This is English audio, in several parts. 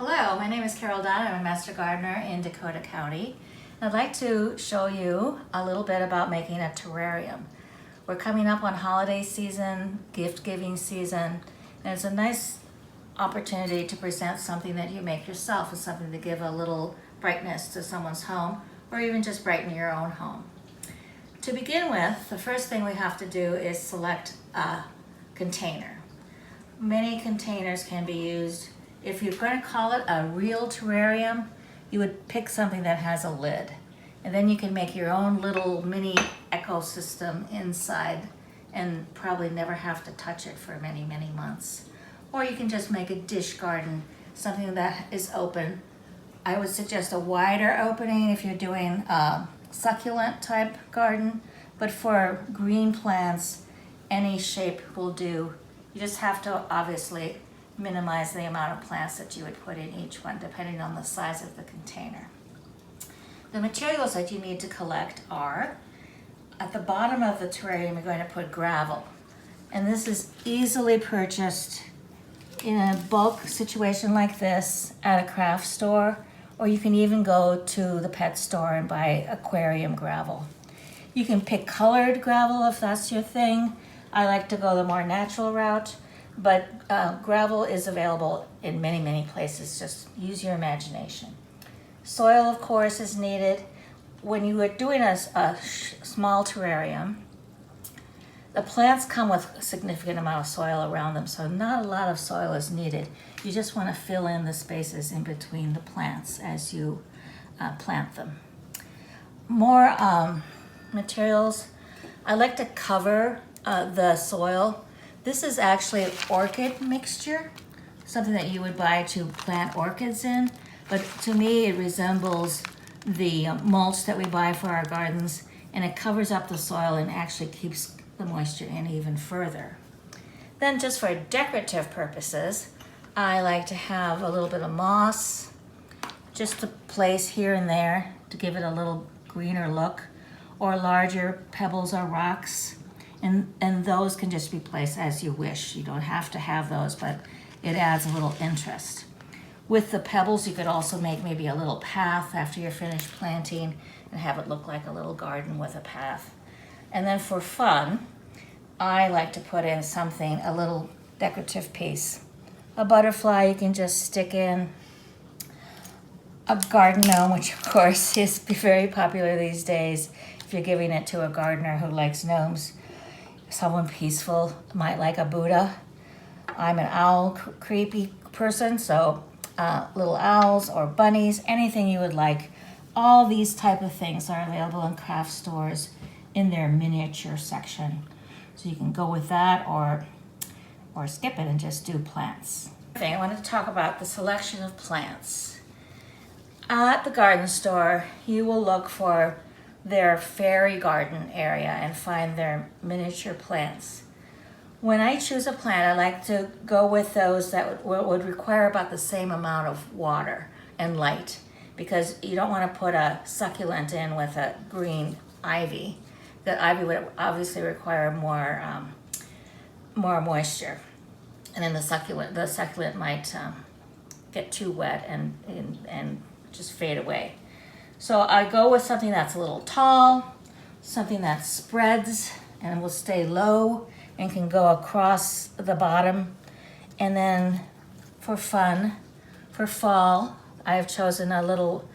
Hello, my name is Carole Dunn. I'm a Master Gardener in Dakota County. I'd like to show you a little bit about making a terrarium. We're coming up on holiday season, gift-giving season, and it's a nice opportunity to present something that you make yourself as something to give a little brightness to someone's home, or even just brighten your own home. To begin with, the first thing we have to do is select a container. Many containers can be used. If you're going to call it a real terrarium, you would pick something that has a lid. And then you can make your own little mini ecosystem inside and probably never have to touch it for many, many months. Or you can just make a dish garden, something that is open. I would suggest a wider opening if you're doing a succulent type garden, but for green plants, any shape will do. You just have to obviously minimize the amount of plants that you would put in each one, depending on the size of the container. The materials that you need to collect are, at the bottom of the terrarium, you're going to put gravel. And this is easily purchased in a bulk situation like this at a craft store, or you can even go to the pet store and buy aquarium gravel. You can pick colored gravel if that's your thing. I like to go the more natural route, but gravel is available in many, many places. Just use your imagination. Soil, of course, is needed. When you are doing a small terrarium, the plants come with a significant amount of soil around them, so not a lot of soil is needed. You just want to fill in the spaces in between the plants as you plant them. More materials. I like to cover the soil. This is actually Orchid Mixture, something that you would buy to plant orchids in, but to me it resembles the mulch that we buy for our gardens, and it covers up the soil and actually keeps the moisture in even further. Then just for decorative purposes, I like to have a little bit of moss, just to place here and there to give it a little greener look, or larger pebbles or rocks. And those can just be placed as you wish. You don't have to have those, but it adds a little interest. With the pebbles, you could also make maybe a little path after you're finished planting and have it look like a little garden with a path. And then for fun, I like to put in something, a little decorative piece. A butterfly you can just stick in. A garden gnome, which of course is very popular these days if you're giving it to a gardener who likes gnomes. Someone peaceful might like a Buddha. I'm an owl creepy person, so little owls or bunnies, anything you would like. All these type of things are available in craft stores in their miniature section. So you can go with that or skip it and just do plants. I wanted to talk about the selection of plants. At the garden store, you will look for their fairy garden area and find their miniature plants. When I choose a plant, I like to go with those that would require about the same amount of water and light, because you don't want to put a succulent in with a green ivy. The ivy would obviously require more moisture, and then the succulent might get too wet and just fade away. So I go with something that's a little tall, something that spreads and will stay low and can go across the bottom. And then for fun, for fall, I have chosen a little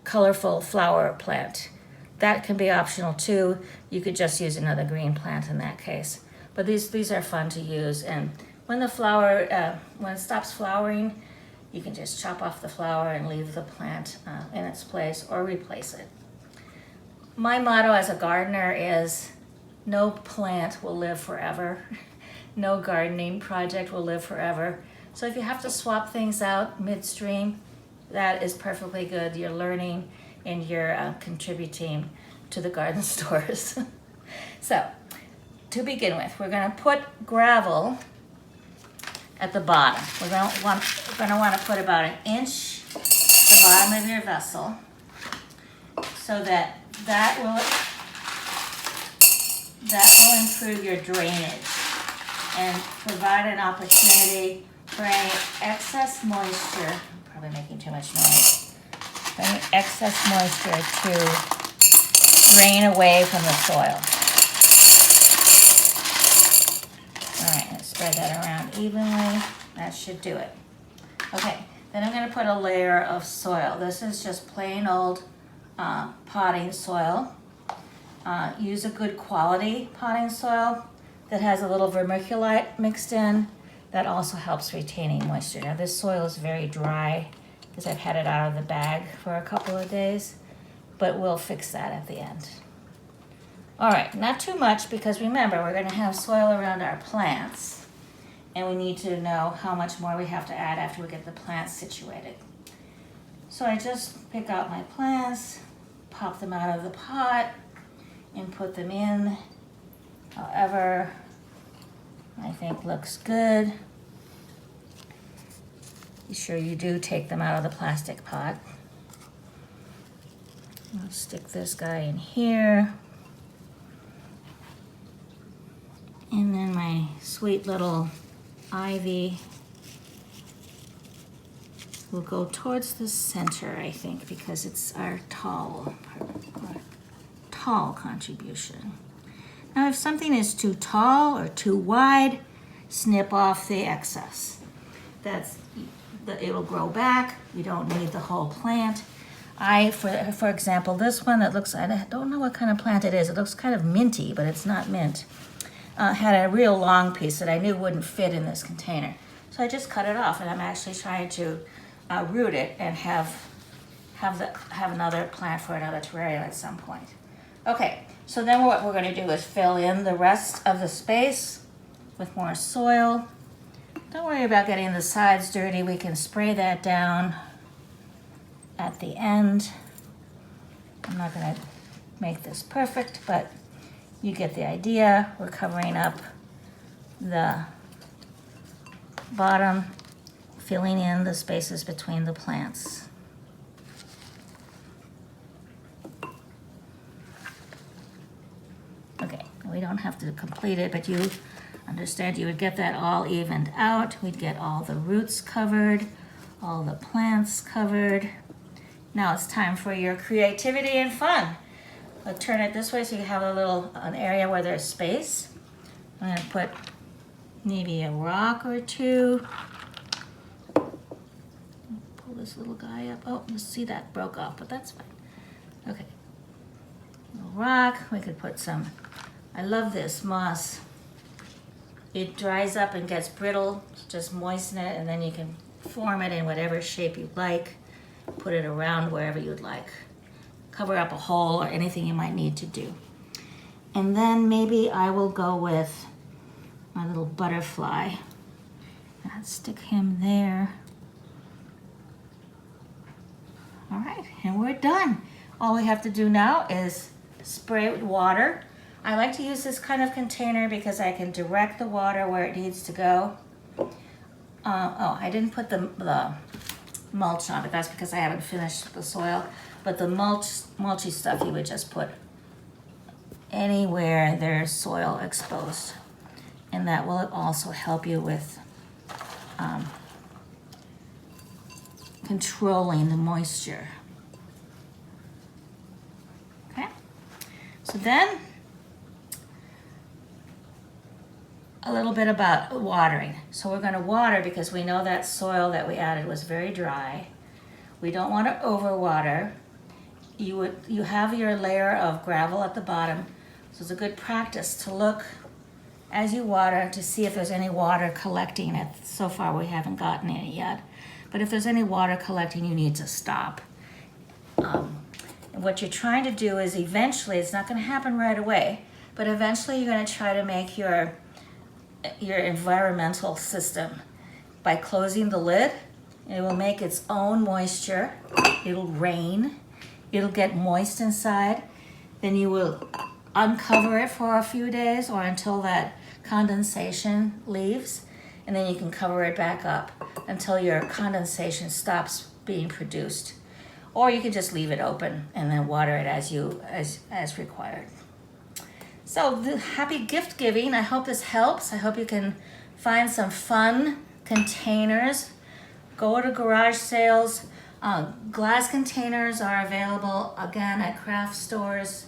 colorful flower plant. That can be optional too. You could just use another green plant in that case. But these are fun to use. And when the flower, when it stops flowering, you can just chop off the flower and leave the plant in its place or replace it. My motto as a gardener is, no plant will live forever. No gardening project will live forever. So if you have to swap things out midstream, that is perfectly good. You're learning and you're contributing to the garden stores. So to begin with, we're going to put gravel at the bottom. We're going to want to put about an inch at the bottom of your vessel, so that will improve your drainage and provide an opportunity for any excess moisture, I'm probably making too much noise, for any excess moisture to drain away from the soil. All right, let's spread that around evenly. That should do it. Okay, then I'm going to put a layer of soil. This is just plain old potting soil. Use a good quality potting soil that has a little vermiculite mixed in. That also helps retaining moisture. Now this soil is very dry because I've had it out of the bag for a couple of days, but we'll fix that at the end. All right, not too much, because remember, we're going to have soil around our plants, and we need to know how much more we have to add after we get the plants situated. So I just pick out my plants, pop them out of the pot, and put them in however I think looks good. Be sure you do take them out of the plastic pot. I'll stick this guy in here. And then my sweet little ivy will go towards the center, I think, because it's our tall contribution. Now, if something is too tall or too wide, snip off the excess. It'll grow back. You don't need the whole plant. For example, this one that looks, I don't know what kind of plant it is. It looks kind of minty, but it's not mint. Had a real long piece that I knew wouldn't fit in this container. So I just cut it off, and I'm actually trying to root it and have another plant for another terrarium at some point. Okay, so then what we're going to do is fill in the rest of the space with more soil. Don't worry about getting the sides dirty. We can spray that down at the end. I'm not going to make this perfect, but you get the idea. We're covering up the bottom, filling in the spaces between the plants. Okay, we don't have to complete it, but you understand you would get that all evened out. We'd get all the roots covered, all the plants covered. Now it's time for your creativity and fun. I'll turn it this way so you have an area where there's space. I'm going to put maybe a rock or two. Pull this little guy up. Oh, you see that broke off, but that's fine. Okay. A rock. We could put some, I love this moss. It dries up and gets brittle. Just moisten it, and then you can form it in whatever shape you'd like. Put it around wherever you'd like. Cover up a hole or anything you might need to do. And then maybe I will go with my little butterfly. I'll stick him there. All right, and we're done. All we have to do now is spray it with water. I like to use this kind of container because I can direct the water where it needs to go. I didn't put the mulch on, but that's because I haven't finished the soil. But the mulchy stuff you would just put anywhere there's soil exposed. And that will also help you with controlling the moisture. Okay, so then a little bit about watering. So we're going to water because we know that soil that we added was very dry. We don't want to overwater. You have your layer of gravel at the bottom, so it's a good practice to look as you water to see if there's any water collecting. So far we haven't gotten any yet, but if there's any water collecting, you need to stop. And what you're trying to do is eventually, it's not going to happen right away, but eventually you're going to try to make your environmental system by closing the lid. It will make its own moisture. It'll rain. It'll get moist inside. Then you will uncover it for a few days or until that condensation leaves, and then you can cover it back up until your condensation stops being produced. Or you can just leave it open and then water it as required. So happy gift giving. I hope this helps. I hope you can find some fun containers. Go to garage sales. Glass containers are available again at craft stores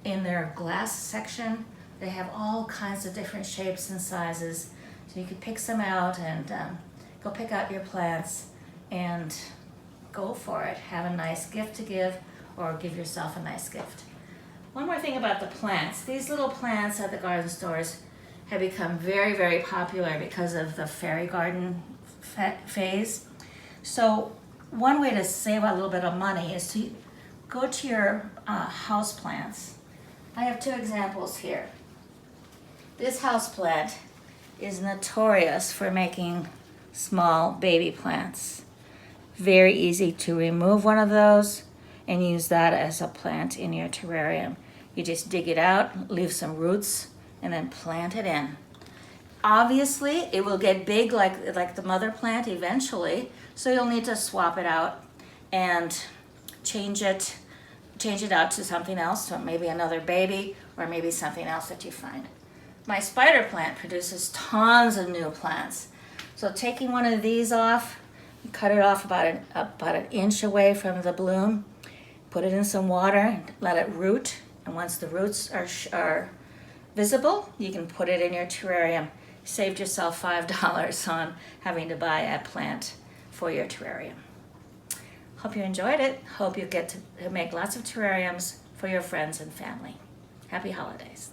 in their glass section. They have all kinds of different shapes and sizes. So you can pick some out and go pick out your plants and go for it. Have a nice gift to give or give yourself a nice gift. One more thing about the plants. These little plants at the garden stores have become very, very popular because of the fairy garden phase. So one way to save a little bit of money is to go to your house plants. I have 2 examples here. This house plant is notorious for making small baby plants. Very easy to remove one of those and use that as a plant in your terrarium. You just dig it out, leave some roots, and then plant it in. Obviously, it will get big like the mother plant eventually, so you'll need to swap it out and change it out to something else, so maybe another baby or maybe something else that you find. My spider plant produces tons of new plants. So taking one of these off, cut it off about an inch away from the bloom, put it in some water, and let it root, and once the roots are visible, you can put it in your terrarium. Saved yourself $5 on having to buy a plant for your terrarium. Hope you enjoyed it. Hope you get to make lots of terrariums for your friends and family. Happy holidays.